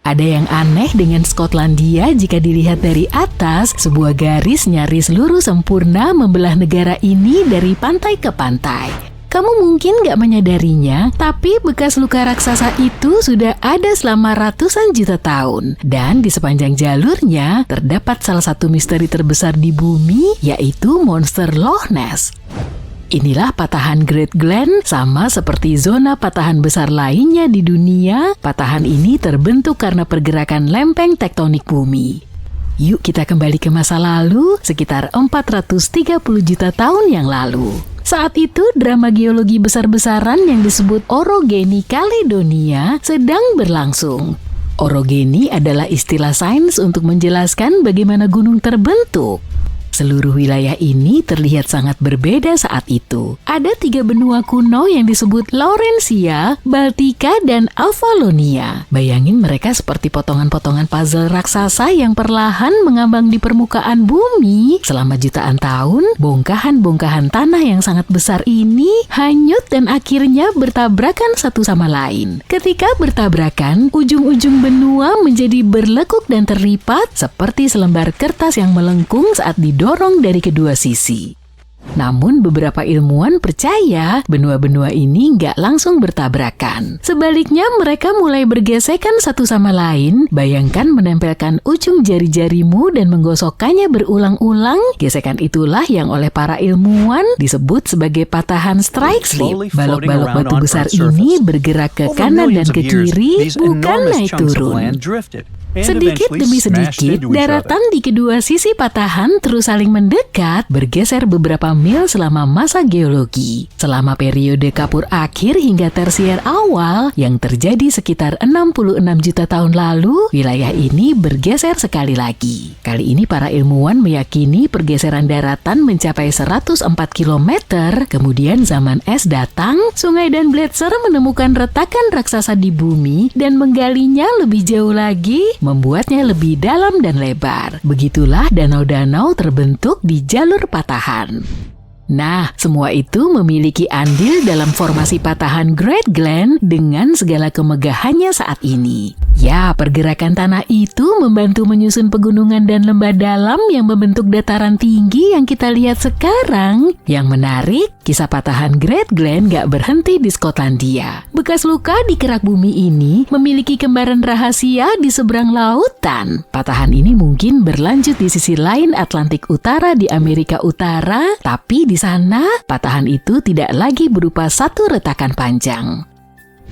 Ada yang aneh dengan Skotlandia jika dilihat dari atas, sebuah garis nyaris lurus sempurna membelah negara ini dari pantai ke pantai. Kamu mungkin gak menyadarinya, tapi bekas luka raksasa itu sudah ada selama ratusan juta tahun. Dan di sepanjang jalurnya, terdapat salah satu misteri terbesar di bumi, yaitu monster Loch Ness. Inilah patahan Great Glen, sama seperti zona patahan besar lainnya di dunia. Patahan ini terbentuk karena pergerakan lempeng tektonik bumi. Yuk kita kembali ke masa lalu, sekitar 430 juta tahun yang lalu. Saat itu, drama geologi besar-besaran yang disebut orogeny Caledonia sedang berlangsung. Orogeny adalah istilah sains untuk menjelaskan bagaimana gunung terbentuk. Seluruh wilayah ini terlihat sangat berbeda saat itu. Ada 3 benua kuno yang disebut Laurentia, Baltika, dan Avalonia. Bayangin mereka seperti potongan-potongan puzzle raksasa yang perlahan mengambang di permukaan bumi. Selama jutaan tahun, bongkahan-bongkahan tanah yang sangat besar ini hanyut dan akhirnya bertabrakan satu sama lain. Ketika bertabrakan, ujung-ujung benua menjadi berlekuk dan terlipat seperti selembar kertas yang melengkung saat didorong dari kedua sisi. Namun beberapa ilmuwan percaya benua-benua ini nggak langsung bertabrakan. Sebaliknya mereka mulai bergesekan satu sama lain. Bayangkan menempelkan ujung jari-jarimu dan menggosokkannya berulang-ulang. Gesekan itulah yang oleh para ilmuwan disebut sebagai patahan strike slip. Balok-balok batu besar ini bergerak ke kanan dan ke kiri, bukan naik turun. Sedikit demi sedikit, daratan di kedua sisi patahan terus saling mendekat, bergeser beberapa mil selama masa geologi. Selama periode Kapur akhir hingga Tersier awal, yang terjadi sekitar 66 juta tahun lalu, wilayah ini bergeser sekali lagi. Kali ini para ilmuwan meyakini pergeseran daratan mencapai 104 km, kemudian zaman es datang, Sungai dan Bletser menemukan retakan raksasa di bumi dan menggalinya lebih jauh lagi, membuatnya lebih dalam dan lebar. Begitulah danau-danau terbentuk di jalur patahan. Nah, semua itu memiliki andil dalam formasi patahan Great Glen dengan segala kemegahannya saat ini. Ya, pergerakan tanah itu membantu menyusun pegunungan dan lembah dalam yang membentuk dataran tinggi yang kita lihat sekarang. Yang menarik, kisah patahan Great Glen gak berhenti di Skotlandia. Bekas luka di kerak bumi ini memiliki kembaran rahasia di seberang lautan. Patahan ini mungkin berlanjut di sisi lain Atlantik Utara di Amerika Utara, tapi di sana patahan itu tidak lagi berupa satu retakan panjang.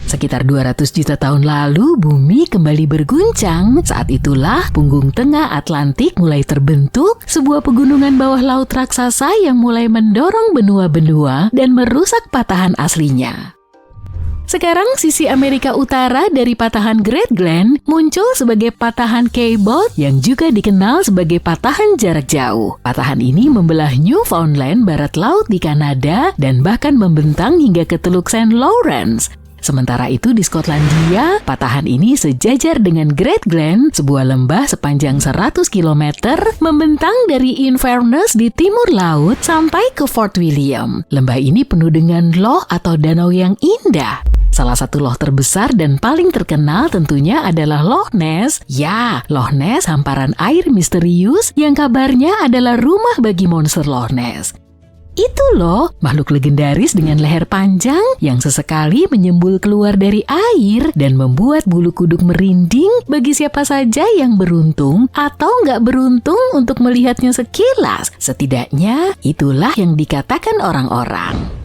Sekitar 200 juta tahun lalu, bumi kembali berguncang. Saat itulah punggung tengah Atlantik mulai terbentuk, sebuah pegunungan bawah laut raksasa yang mulai mendorong benua-benua dan merusak patahan aslinya. Sekarang sisi Amerika Utara dari patahan Great Glen muncul sebagai patahan Cabot yang juga dikenal sebagai patahan jarak jauh. Patahan ini membelah Newfoundland barat laut di Kanada dan bahkan membentang hingga ke Teluk St. Lawrence. Sementara itu di Skotlandia, patahan ini sejajar dengan Great Glen, sebuah lembah sepanjang 100 km, membentang dari Inverness di timur laut sampai ke Fort William. Lembah ini penuh dengan loch atau danau yang indah. Salah satu loch terbesar dan paling terkenal tentunya adalah Loch Ness. Ya, Loch Ness hamparan air misterius yang kabarnya adalah rumah bagi monster Loch Ness. Itu loh, makhluk legendaris dengan leher panjang yang sesekali menyembul keluar dari air dan membuat bulu kuduk merinding bagi siapa saja yang beruntung atau nggak beruntung untuk melihatnya sekilas. Setidaknya, itulah yang dikatakan orang-orang.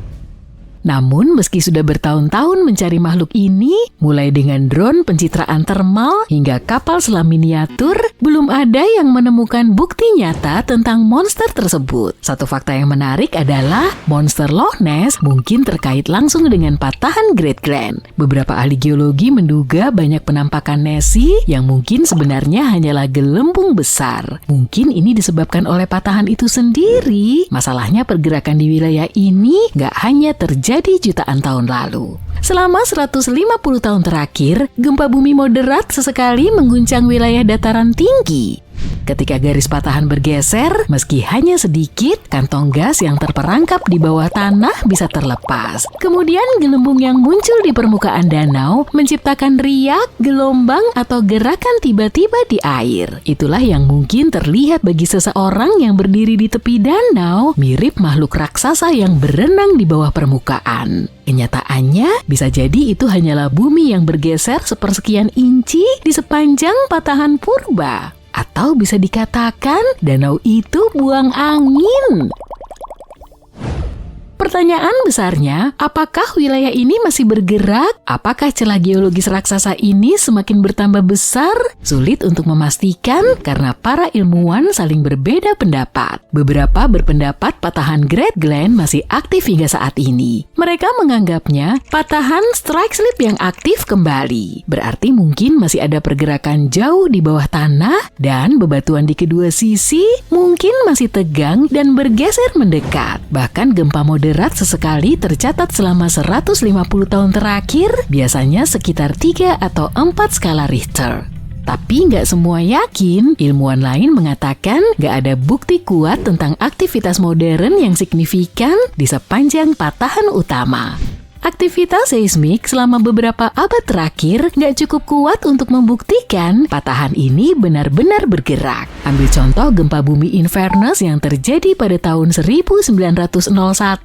Namun, meski sudah bertahun-tahun mencari makhluk ini, mulai dengan drone pencitraan termal hingga kapal selam miniatur, belum ada yang menemukan bukti nyata tentang monster tersebut. Satu fakta yang menarik adalah monster Loch Ness mungkin terkait langsung dengan patahan Great Glen. Beberapa ahli geologi menduga banyak penampakan Nessie yang mungkin sebenarnya hanyalah gelembung besar. Mungkin ini disebabkan oleh patahan itu sendiri. Masalahnya pergerakan di wilayah ini nggak hanya terjadi jutaan tahun lalu. Selama 150 tahun terakhir, gempa bumi moderat sesekali mengguncang wilayah dataran tinggi. Ketika garis patahan bergeser, meski hanya sedikit, kantong gas yang terperangkap di bawah tanah bisa terlepas. Kemudian gelembung yang muncul di permukaan danau menciptakan riak, gelombang, atau gerakan tiba-tiba di air. Itulah yang mungkin terlihat bagi seseorang yang berdiri di tepi danau, mirip makhluk raksasa yang berenang di bawah permukaan. Kenyataannya, bisa jadi itu hanyalah bumi yang bergeser sepersekian inci di sepanjang patahan purba. Atau bisa dikatakan danau itu buang angin. Pertanyaan besarnya, apakah wilayah ini masih bergerak? Apakah celah geologis raksasa ini semakin bertambah besar? Sulit untuk memastikan karena para ilmuwan saling berbeda pendapat. Beberapa berpendapat patahan Great Glen masih aktif hingga saat ini. Mereka menganggapnya patahan strike slip yang aktif kembali. Berarti mungkin masih ada pergerakan jauh di bawah tanah dan bebatuan di kedua sisi mungkin masih tegang dan bergeser mendekat. Bahkan gempa moderat sesekali tercatat selama 150 tahun terakhir, biasanya sekitar 3 atau 4 skala Richter. Tapi nggak semua yakin, ilmuwan lain mengatakan nggak ada bukti kuat tentang aktivitas modern yang signifikan di sepanjang patahan utama. Aktivitas seismik selama beberapa abad terakhir nggak cukup kuat untuk membuktikan patahan ini benar-benar bergerak. Ambil contoh gempa bumi Inverness yang terjadi pada tahun 1901.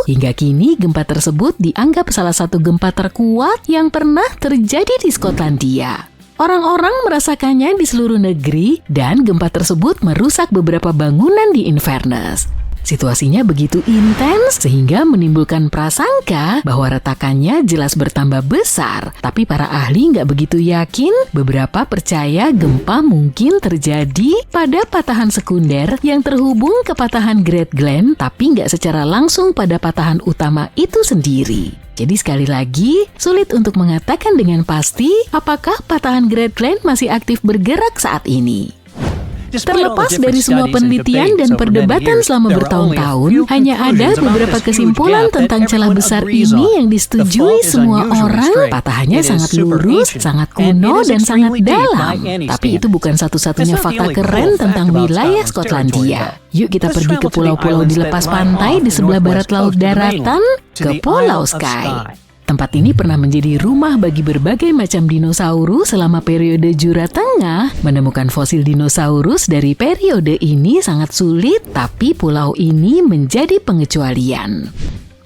Hingga kini gempa tersebut dianggap salah satu gempa terkuat yang pernah terjadi di Skotlandia. Orang-orang merasakannya di seluruh negeri dan gempa tersebut merusak beberapa bangunan di Inverness. Situasinya begitu intens sehingga menimbulkan prasangka bahwa retakannya jelas bertambah besar. Tapi para ahli nggak begitu yakin. Beberapa percaya gempa mungkin terjadi pada patahan sekunder yang terhubung ke patahan Great Glen, tapi nggak secara langsung pada patahan utama itu sendiri. Jadi sekali lagi, sulit untuk mengatakan dengan pasti apakah patahan Great Glen masih aktif bergerak saat ini. Terlepas dari semua penelitian dan perdebatan selama bertahun-tahun, hanya ada beberapa kesimpulan tentang celah besar ini yang disetujui semua orang. Patahannya sangat lurus, sangat kuno, dan sangat dalam. Tapi itu bukan satu-satunya fakta keren tentang wilayah Skotlandia. Yuk kita pergi ke pulau-pulau di lepas pantai di sebelah barat laut daratan, ke Pulau Skye. Tempat ini pernah menjadi rumah bagi berbagai macam dinosaurus selama periode Jura Tengah. Menemukan fosil dinosaurus dari periode ini sangat sulit, tapi pulau ini menjadi pengecualian.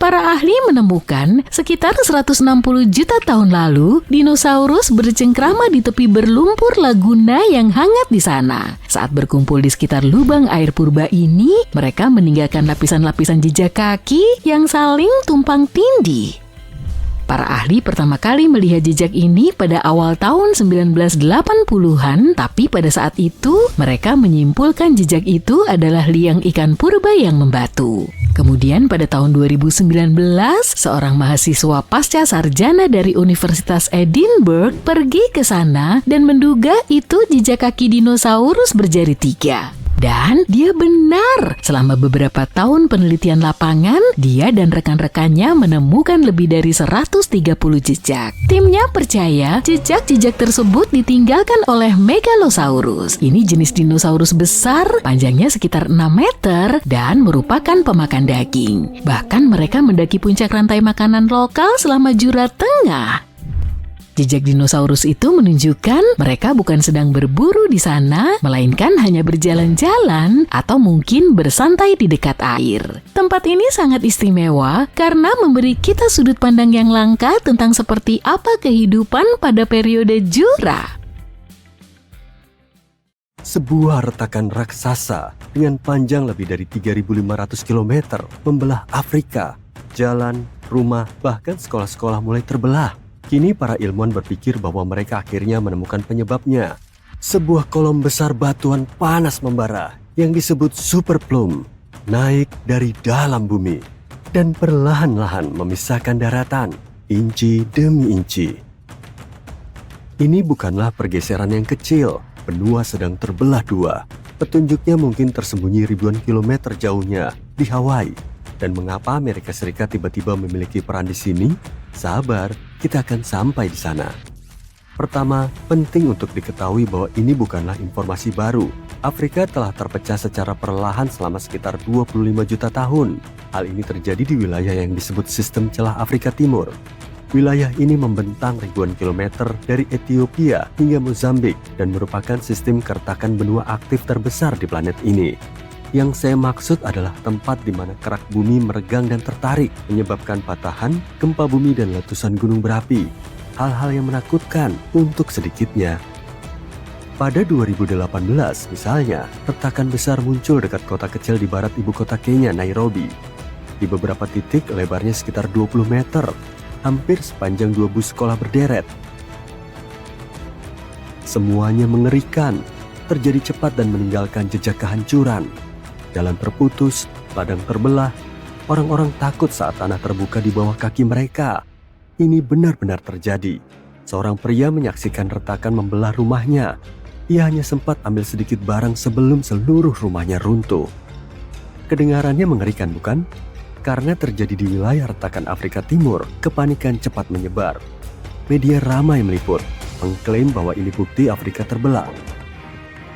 Para ahli menemukan sekitar 160 juta tahun lalu, dinosaurus bercengkrama di tepi berlumpur Laguna yang hangat di sana. Saat berkumpul di sekitar lubang air purba ini, mereka meninggalkan lapisan-lapisan jejak kaki yang saling tumpang tindih. Para ahli pertama kali melihat jejak ini pada awal tahun 1980-an, tapi pada saat itu mereka menyimpulkan jejak itu adalah liang ikan purba yang membatu. Kemudian pada tahun 2019, seorang mahasiswa pasca sarjana dari Universitas Edinburgh pergi ke sana dan menduga itu jejak kaki dinosaurus berjari 3. Dan dia benar, selama beberapa tahun penelitian lapangan, dia dan rekan-rekannya menemukan lebih dari 130 jejak. Timnya percaya jejak-jejak tersebut ditinggalkan oleh Megalosaurus. Ini jenis dinosaurus besar, panjangnya sekitar 6 meter, dan merupakan pemakan daging. Bahkan mereka mendaki puncak rantai makanan lokal selama Jura Tengah. Jejak dinosaurus itu menunjukkan mereka bukan sedang berburu di sana, melainkan hanya berjalan-jalan atau mungkin bersantai di dekat air. Tempat ini sangat istimewa karena memberi kita sudut pandang yang langka tentang seperti apa kehidupan pada periode Jura. Sebuah retakan raksasa dengan panjang lebih dari 3.500 km membelah Afrika. Jalan, rumah, bahkan sekolah-sekolah mulai terbelah. Kini para ilmuwan berpikir bahwa mereka akhirnya menemukan penyebabnya. Sebuah kolom besar batuan panas membara yang disebut super plume naik dari dalam bumi dan perlahan-lahan memisahkan daratan inci demi inci. Ini bukanlah pergeseran yang kecil, benua sedang terbelah dua. Petunjuknya mungkin tersembunyi ribuan kilometer jauhnya di Hawaii. Dan mengapa Amerika Serikat tiba-tiba memiliki peran di sini? Sabar, kita akan sampai di sana. Pertama, penting untuk diketahui bahwa ini bukanlah informasi baru. Afrika telah terpecah secara perlahan selama sekitar 25 juta tahun. Hal ini terjadi di wilayah yang disebut sistem celah Afrika Timur. Wilayah ini membentang ribuan kilometer dari Ethiopia hingga Mozambik dan merupakan sistem keretakan benua aktif terbesar di planet ini. Yang saya maksud adalah tempat di mana kerak bumi meregang dan tertarik, menyebabkan patahan, gempa bumi dan letusan gunung berapi. Hal-hal yang menakutkan untuk sedikitnya. Pada 2018 misalnya, retakan besar muncul dekat kota kecil di barat ibu kota Kenya, Nairobi. Di beberapa titik lebarnya sekitar 20 meter, hampir sepanjang 2 bus sekolah berderet. Semuanya mengerikan, terjadi cepat dan meninggalkan jejak kehancuran. Jalan terputus, ladang terbelah, orang-orang takut saat tanah terbuka di bawah kaki mereka. Ini benar-benar terjadi. Seorang pria menyaksikan retakan membelah rumahnya. Ia hanya sempat ambil sedikit barang sebelum seluruh rumahnya runtuh. Kedengarannya mengerikan, bukan? Karena terjadi di wilayah retakan Afrika Timur, kepanikan cepat menyebar. Media ramai meliput, mengklaim bahwa ini bukti Afrika terbelah.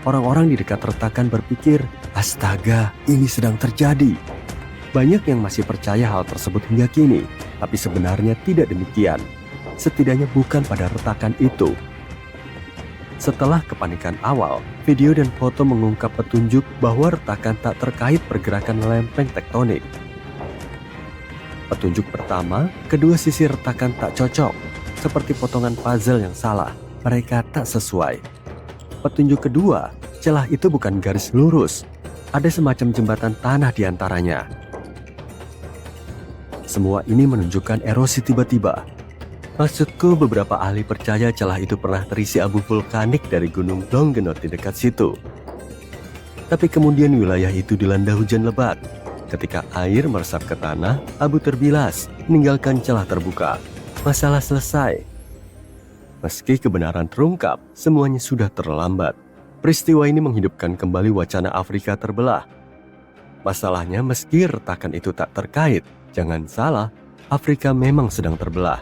Orang-orang di dekat retakan berpikir, astaga, ini sedang terjadi. Banyak yang masih percaya hal tersebut hingga kini, tapi sebenarnya tidak demikian. Setidaknya bukan pada retakan itu. Setelah kepanikan awal, video dan foto mengungkap petunjuk bahwa retakan tak terkait pergerakan lempeng tektonik. Petunjuk pertama, kedua sisi retakan tak cocok, seperti potongan puzzle yang salah, mereka tak sesuai. Petunjuk kedua, celah itu bukan garis lurus, ada semacam jembatan tanah di antaranya. Semua ini menunjukkan erosi tiba-tiba. Maksudku, beberapa ahli percaya celah itu pernah terisi abu vulkanik dari gunung Longenot di dekat situ. Tapi kemudian wilayah itu dilanda hujan lebat. Ketika air meresap ke tanah, abu terbilas, meninggalkan celah terbuka. Masalah selesai. Meski kebenaran terungkap, semuanya sudah terlambat. Peristiwa ini menghidupkan kembali wacana Afrika terbelah. Masalahnya, meski retakan itu tak terkait, jangan salah, Afrika memang sedang terbelah.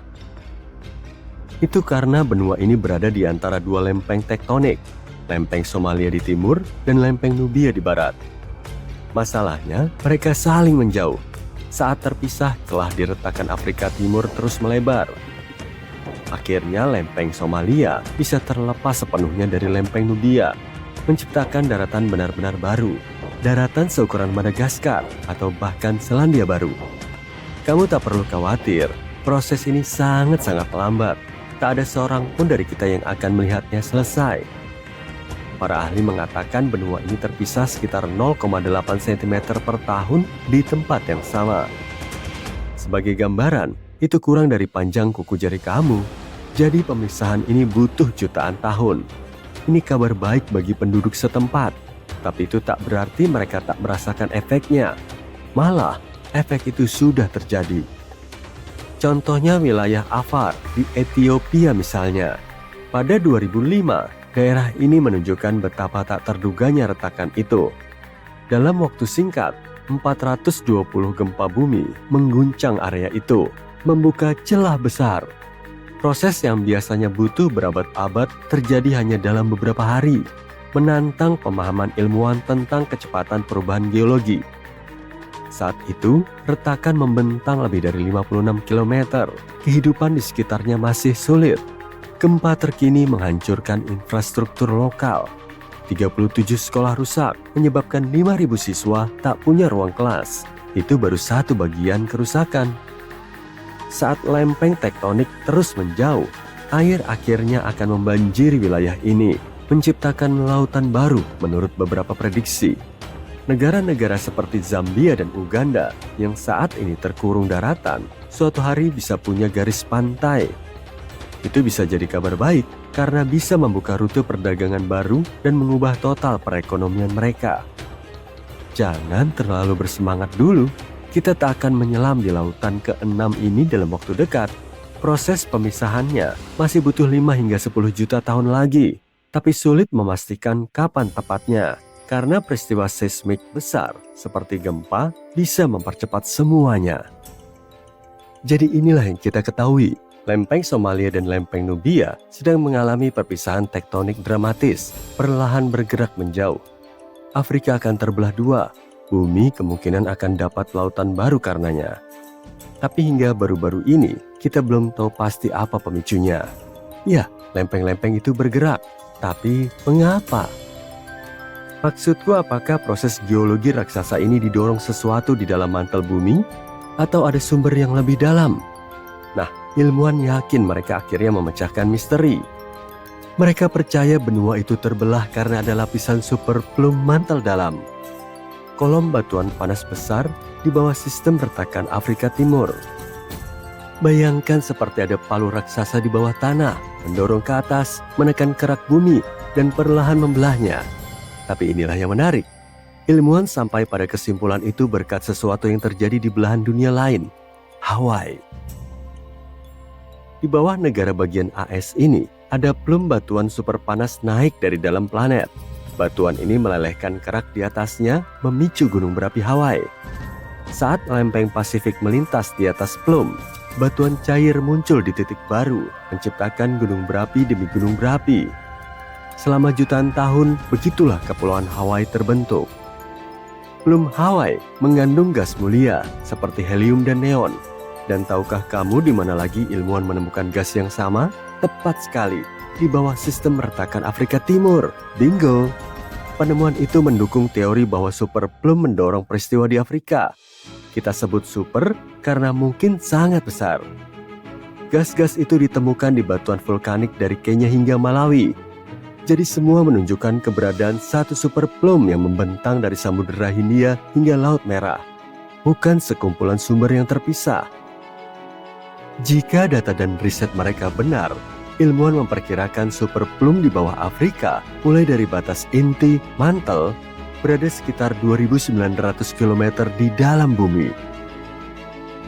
Itu karena benua ini berada di antara dua lempeng tektonik, lempeng Somalia di timur dan lempeng Nubia di barat. Masalahnya, mereka saling menjauh. Saat terpisah, celah di retakan Afrika Timur terus melebar. Akhirnya, lempeng Somalia bisa terlepas sepenuhnya dari lempeng Nubia, menciptakan daratan benar-benar baru, daratan seukuran Madagaskar atau bahkan Selandia Baru. Kamu tak perlu khawatir, proses ini sangat-sangat lambat. Tak ada seorang pun dari kita yang akan melihatnya selesai. Para ahli mengatakan benua ini terpisah sekitar 0,8 cm per tahun di tempat yang sama. Sebagai gambaran, itu kurang dari panjang kuku jari kamu. Jadi pemisahan ini butuh jutaan tahun. Ini kabar baik bagi penduduk setempat, tapi itu tak berarti mereka tak merasakan efeknya. Malah, efek itu sudah terjadi. Contohnya wilayah Afar di Ethiopia misalnya. Pada 2005, daerah ini menunjukkan betapa tak terduganya retakan itu. Dalam waktu singkat, 420 gempa bumi mengguncang area itu, membuka celah besar. Proses yang biasanya butuh berabad-abad terjadi hanya dalam beberapa hari, menantang pemahaman ilmuwan tentang kecepatan perubahan geologi. Saat itu, retakan membentang lebih dari 56 km. Kehidupan di sekitarnya masih sulit. Gempa terkini menghancurkan infrastruktur lokal. 37 sekolah rusak, menyebabkan 5.000 siswa tak punya ruang kelas. Itu baru satu bagian kerusakan. Saat lempeng tektonik terus menjauh, air akhirnya akan membanjiri wilayah ini, menciptakan lautan baru menurut beberapa prediksi. Negara-negara seperti Zambia dan Uganda yang saat ini terkurung daratan, suatu hari bisa punya garis pantai. Itu bisa jadi kabar baik karena bisa membuka rute perdagangan baru dan mengubah total perekonomian mereka. Jangan terlalu bersemangat dulu, kita tak akan menyelam di lautan ke-6 ini dalam waktu dekat. Proses pemisahannya masih butuh 5 hingga 10 juta tahun lagi, tapi sulit memastikan kapan tepatnya. Karena peristiwa seismik besar seperti gempa bisa mempercepat semuanya. Jadi inilah yang kita ketahui, Lempeng Somalia dan lempeng Nubia sedang mengalami perpisahan tektonik dramatis, perlahan bergerak menjauh. Afrika akan terbelah dua, bumi kemungkinan akan dapat lautan baru karenanya. Tapi hingga baru-baru ini, kita belum tahu pasti apa pemicunya. Ya, lempeng-lempeng itu bergerak, tapi mengapa? Maksudku, apakah proses geologi raksasa ini didorong sesuatu di dalam mantel bumi? Atau ada sumber yang lebih dalam? Nah, ilmuwan yakin mereka akhirnya memecahkan misteri. Mereka percaya benua itu terbelah karena ada lapisan super plum mantel dalam. Kolom batuan panas besar di bawah sistem retakan Afrika Timur. Bayangkan seperti ada palu raksasa di bawah tanah, mendorong ke atas, menekan kerak bumi, dan perlahan membelahnya. Tapi inilah yang menarik. Ilmuwan sampai pada kesimpulan itu berkat sesuatu yang terjadi di belahan dunia lain, Hawaii. Di bawah negara bagian AS ini, ada plum batuan super panas naik dari dalam planet. Batuan ini melelehkan kerak di atasnya, memicu gunung berapi Hawaii. Saat lempeng Pasifik melintas di atas plum, batuan cair muncul di titik baru, menciptakan gunung berapi demi gunung berapi. Selama jutaan tahun, begitulah kepulauan Hawaii terbentuk. Plum Hawaii mengandung gas mulia seperti helium dan neon. Dan tahukah kamu di mana lagi ilmuwan menemukan gas yang sama? Tepat sekali, di bawah sistem retakan Afrika Timur. Bingo! Penemuan itu mendukung teori bahwa super plum mendorong peristiwa di Afrika. Kita sebut super karena mungkin sangat besar. Gas-gas itu ditemukan di batuan vulkanik dari Kenya hingga Malawi. Jadi semua menunjukkan keberadaan satu super plum yang membentang dari Samudera Hindia hingga Laut Merah. Bukan sekumpulan sumber yang terpisah. Jika data dan riset mereka benar, ilmuwan memperkirakan super plum di bawah Afrika mulai dari batas inti mantel berada sekitar 2.900 km di dalam bumi.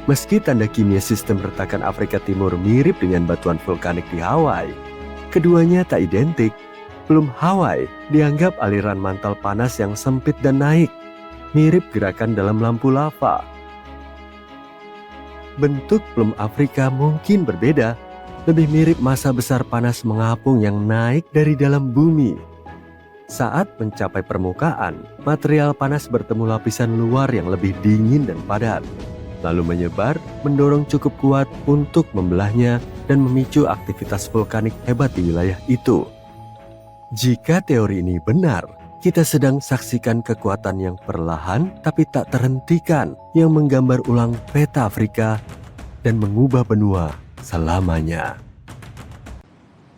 Meski tanda kimia sistem retakan Afrika Timur mirip dengan batuan vulkanik di Hawaii, keduanya tak identik. Plum Hawaii dianggap aliran mantel panas yang sempit dan naik, mirip gerakan dalam lampu lava. Bentuk plum Afrika mungkin berbeda, lebih mirip massa besar panas mengapung yang naik dari dalam bumi. Saat mencapai permukaan, material panas bertemu lapisan luar yang lebih dingin dan padat, lalu menyebar, mendorong cukup kuat untuk membelahnya dan memicu aktivitas vulkanik hebat di wilayah itu. Jika teori ini benar, kita sedang saksikan kekuatan yang perlahan tapi tak terhentikan yang menggambar ulang peta Afrika dan mengubah benua selamanya.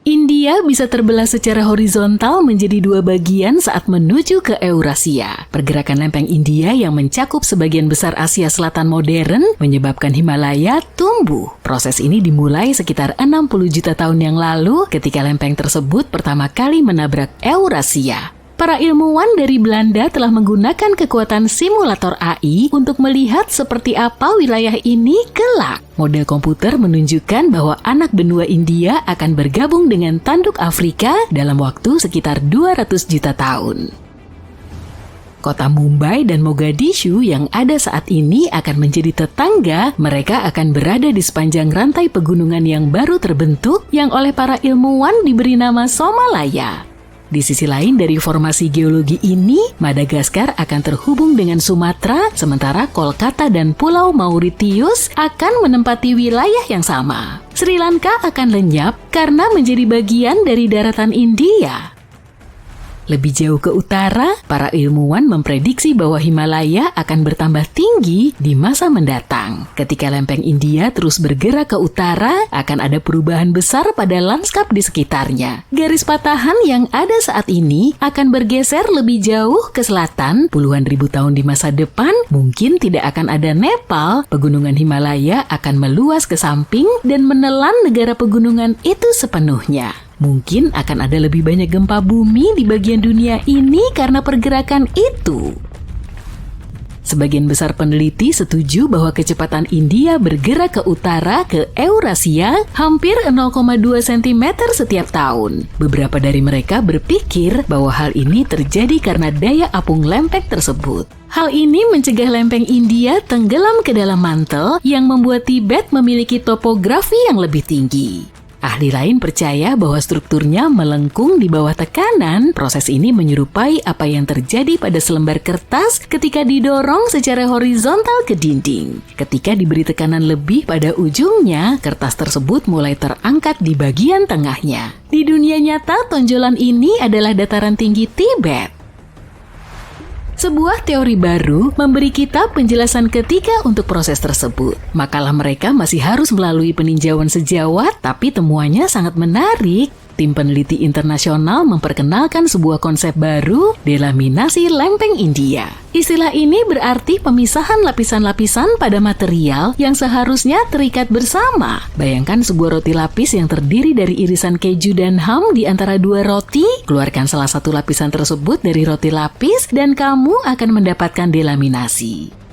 India bisa terbelah secara horizontal menjadi dua bagian saat menuju ke Eurasia. Pergerakan lempeng India yang mencakup sebagian besar Asia Selatan modern menyebabkan Himalaya tumbuh. Proses ini dimulai sekitar 60 juta tahun yang lalu ketika lempeng tersebut pertama kali menabrak Eurasia. Para ilmuwan dari Belanda telah menggunakan kekuatan simulator AI untuk melihat seperti apa wilayah ini kelak. Model komputer menunjukkan bahwa anak benua India akan bergabung dengan tanduk Afrika dalam waktu sekitar 200 juta tahun. Kota Mumbai dan Mogadishu yang ada saat ini akan menjadi tetangga. Mereka akan berada di sepanjang rantai pegunungan yang baru terbentuk yang oleh para ilmuwan diberi nama Somalaya. Di sisi lain dari formasi geologi ini, Madagaskar akan terhubung dengan Sumatera, sementara Kolkata dan Pulau Mauritius akan menempati wilayah yang sama. Sri Lanka akan lenyap karena menjadi bagian dari daratan India. Lebih jauh ke utara, para ilmuwan memprediksi bahwa Himalaya akan bertambah tinggi di masa mendatang. Ketika lempeng India terus bergerak ke utara, akan ada perubahan besar pada lanskap di sekitarnya. Garis patahan yang ada saat ini akan bergeser lebih jauh ke selatan. Puluhan ribu tahun di masa depan, mungkin tidak akan ada Nepal. Pegunungan Himalaya akan meluas ke samping dan menelan negara pegunungan itu sepenuhnya. Mungkin akan ada lebih banyak gempa bumi di bagian dunia ini karena pergerakan itu. Sebagian besar peneliti setuju bahwa kecepatan India bergerak ke utara ke Eurasia hampir 0,2 cm setiap tahun. Beberapa dari mereka berpikir bahwa hal ini terjadi karena daya apung lempeng tersebut. Hal ini mencegah lempeng India tenggelam ke dalam mantel yang membuat Tibet memiliki topografi yang lebih tinggi. Ahli lain percaya bahwa strukturnya melengkung di bawah tekanan. Proses ini menyerupai apa yang terjadi pada selembar kertas ketika didorong secara horizontal ke dinding. Ketika diberi tekanan lebih pada ujungnya, kertas tersebut mulai terangkat di bagian tengahnya. Di dunia nyata, tonjolan ini adalah dataran tinggi Tibet. Sebuah teori baru memberi kita penjelasan ketiga untuk proses tersebut. Makalah mereka masih harus melalui peninjauan sejawat, tapi temuannya sangat menarik. Tim peneliti internasional memperkenalkan sebuah konsep baru, delaminasi lempeng India. Istilah ini berarti pemisahan lapisan-lapisan pada material yang seharusnya terikat bersama. Bayangkan sebuah roti lapis yang terdiri dari irisan keju dan ham di antara dua roti. Keluarkan salah satu lapisan tersebut dari roti lapis dan kamu akan mendapatkan delaminasi.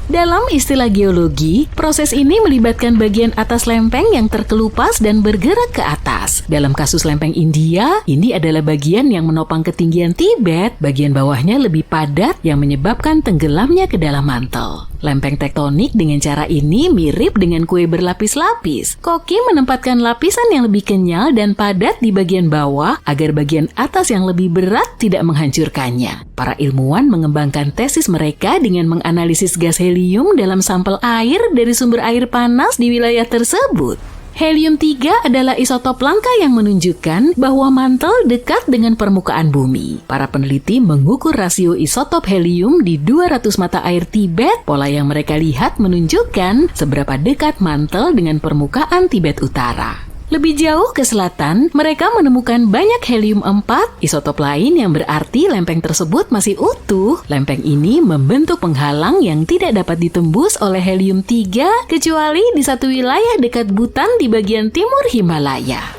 Dalam istilah geologi, proses ini melibatkan bagian atas lempeng yang terkelupas dan bergerak ke atas. Dalam kasus lempeng India, ini adalah bagian yang menopang ketinggian Tibet, bagian bawahnya lebih padat yang menyebabkan tenggelamnya ke dalam mantel. Lempeng tektonik dengan cara ini mirip dengan kue berlapis-lapis. Koki menempatkan lapisan yang lebih kenyal dan padat di bagian bawah agar bagian atas yang lebih berat tidak menghancurkannya. Para ilmuwan mengembangkan tesis mereka dengan menganalisis gas helium dalam sampel air dari sumber air panas di wilayah tersebut. Helium-3 adalah isotop langka yang menunjukkan bahwa mantel dekat dengan permukaan bumi. Para peneliti mengukur rasio isotop helium di 200 mata air Tibet. Pola yang mereka lihat menunjukkan seberapa dekat mantel dengan permukaan Tibet Utara. Lebih jauh ke selatan, mereka menemukan banyak helium-4, isotop lain yang berarti lempeng tersebut masih utuh. Lempeng ini membentuk penghalang yang tidak dapat ditembus oleh helium-3 kecuali di satu wilayah dekat Bhutan di bagian timur Himalaya.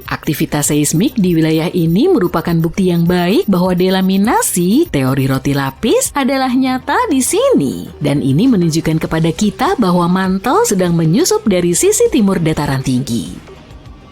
Aktivitas seismik di wilayah ini merupakan bukti yang baik bahwa delaminasi, teori roti lapis, adalah nyata di sini. Dan ini menunjukkan kepada kita bahwa mantel sedang menyusup dari sisi timur dataran tinggi.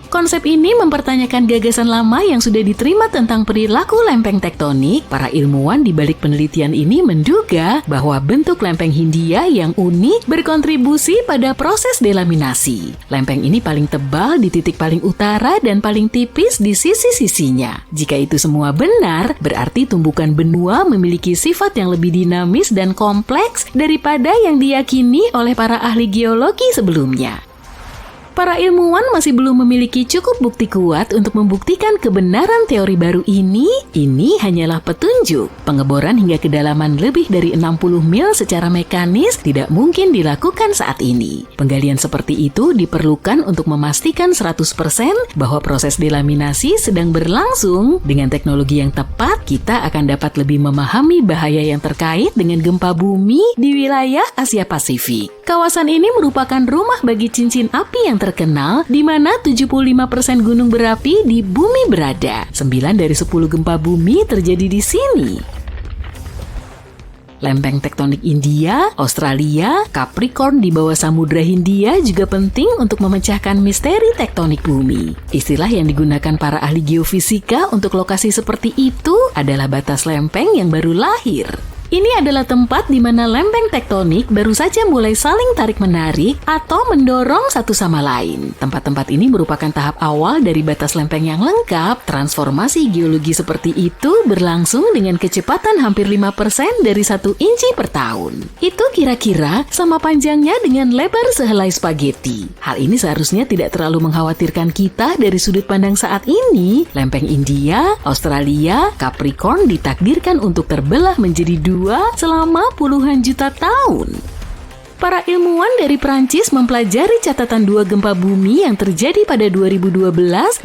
Konsep ini mempertanyakan gagasan lama yang sudah diterima tentang perilaku lempeng tektonik. Para ilmuwan di balik penelitian ini menduga bahwa bentuk lempeng Hindia yang unik berkontribusi pada proses delaminasi. Lempeng ini paling tebal di titik paling utara dan paling tipis di sisi-sisinya. Jika itu semua benar, berarti tumbukan benua memiliki sifat yang lebih dinamis dan kompleks daripada yang diyakini oleh para ahli geologi sebelumnya. Para ilmuwan masih belum memiliki cukup bukti kuat untuk membuktikan kebenaran teori baru ini. Ini hanyalah petunjuk. Pengeboran hingga kedalaman lebih dari 60 mil secara mekanis tidak mungkin dilakukan saat ini. Penggalian seperti itu diperlukan untuk memastikan 100% bahwa proses delaminasi sedang berlangsung. Dengan teknologi yang tepat, kita akan dapat lebih memahami bahaya yang terkait dengan gempa bumi di wilayah Asia Pasifik. Kawasan ini merupakan rumah bagi cincin api yang terkenal, di mana 75% gunung berapi di bumi berada. 9 dari 10 gempa bumi terjadi di sini. Lempeng tektonik India, Australia, Capricorn di bawah Samudra Hindia juga penting untuk memecahkan misteri tektonik bumi. Istilah yang digunakan para ahli geofisika untuk lokasi seperti itu adalah batas lempeng yang baru lahir. Ini adalah tempat di mana lempeng tektonik baru saja mulai saling tarik-menarik atau mendorong satu sama lain. Tempat-tempat ini merupakan tahap awal dari batas lempeng yang lengkap. Transformasi geologi seperti itu berlangsung dengan kecepatan hampir 5% dari 1 inci per tahun. Itu kira-kira sama panjangnya dengan lebar sehelai spaghetti. Hal ini seharusnya tidak terlalu mengkhawatirkan kita dari sudut pandang saat ini. Lempeng India, Australia, Capricorn ditakdirkan untuk terbelah menjadi dua selama puluhan juta tahun. Para ilmuwan dari Prancis mempelajari catatan 2 gempa bumi yang terjadi pada 2012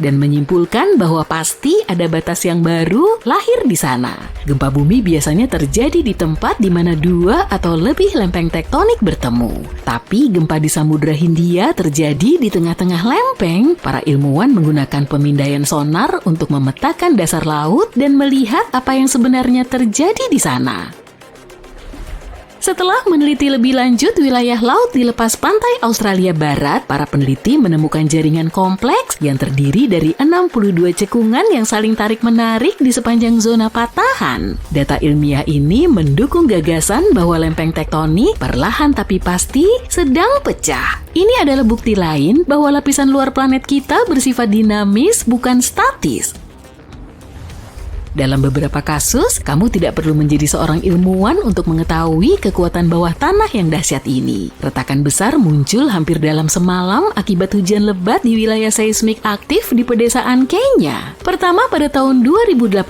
dan menyimpulkan bahwa pasti ada batas yang baru lahir di sana. Gempa bumi biasanya terjadi di tempat di mana 2 atau lebih lempeng tektonik bertemu. Tapi gempa di Samudra Hindia terjadi di tengah-tengah lempeng. Para ilmuwan menggunakan pemindaian sonar untuk memetakan dasar laut dan melihat apa yang sebenarnya terjadi di sana. Setelah meneliti lebih lanjut wilayah laut di lepas pantai Australia Barat, para peneliti menemukan jaringan kompleks yang terdiri dari 62 cekungan yang saling tarik-menarik di sepanjang zona patahan. Data ilmiah ini mendukung gagasan bahwa lempeng tektonik perlahan tapi pasti sedang pecah. Ini adalah bukti lain bahwa lapisan luar planet kita bersifat dinamis, bukan statis. Dalam beberapa kasus, kamu tidak perlu menjadi seorang ilmuwan untuk mengetahui kekuatan bawah tanah yang dahsyat ini. Retakan besar muncul hampir dalam semalam akibat hujan lebat di wilayah seismik aktif di pedesaan Kenya. Pertama pada tahun 2018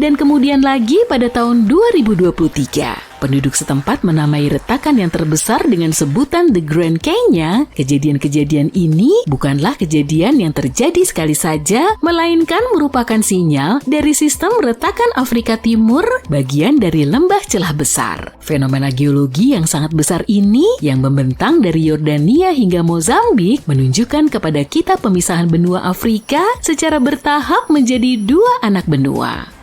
dan kemudian lagi pada tahun 2023. Penduduk setempat menamai retakan yang terbesar dengan sebutan The Grand Kenya. Kejadian-kejadian ini bukanlah kejadian yang terjadi sekali saja, melainkan merupakan sinyal dari sistem retakan Afrika Timur, bagian dari lembah celah besar. Fenomena geologi yang sangat besar ini, yang membentang dari Yordania hingga Mozambik, menunjukkan kepada kita pemisahan benua Afrika secara bertahap menjadi dua anak benua.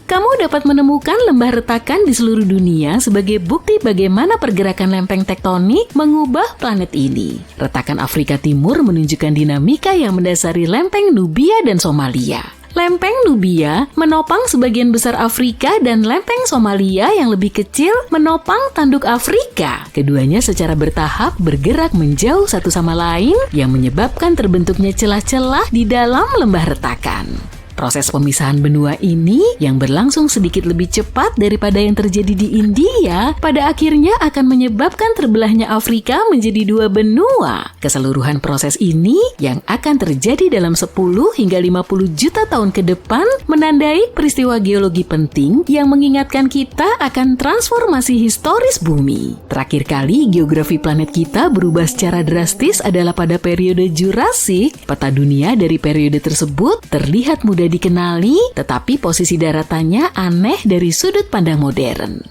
Kamu dapat menemukan lembah retakan di seluruh dunia sebagai bukti bagaimana pergerakan lempeng tektonik mengubah planet ini. Retakan Afrika Timur menunjukkan dinamika yang mendasari lempeng Nubia dan Somalia. Lempeng Nubia menopang sebagian besar Afrika dan lempeng Somalia yang lebih kecil menopang tanduk Afrika. Keduanya secara bertahap bergerak menjauh satu sama lain yang menyebabkan terbentuknya celah-celah di dalam lembah retakan. Proses pemisahan benua ini yang berlangsung sedikit lebih cepat daripada yang terjadi di India, pada akhirnya akan menyebabkan terbelahnya Afrika menjadi dua benua. Keseluruhan proses ini yang akan terjadi dalam 10 hingga 50 juta tahun ke depan menandai peristiwa geologi penting yang mengingatkan kita akan transformasi historis bumi. Terakhir kali geografi planet kita berubah secara drastis adalah pada periode Jurassik. Peta dunia dari periode tersebut terlihat mudah dikenali, tetapi posisi daratannya aneh dari sudut pandang modern.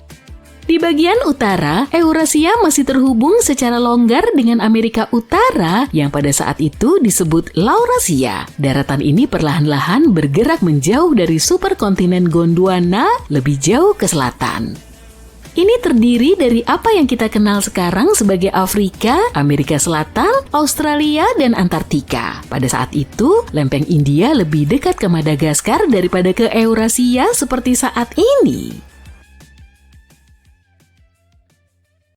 Di bagian utara, Eurasia masih terhubung secara longgar dengan Amerika Utara yang pada saat itu disebut Laurasia. Daratan ini perlahan-lahan bergerak menjauh dari superkontinen Gondwana lebih jauh ke selatan. Ini terdiri dari apa yang kita kenal sekarang sebagai Afrika, Amerika Selatan, Australia, dan Antartika. Pada saat itu, lempeng India lebih dekat ke Madagaskar daripada ke Eurasia seperti saat ini.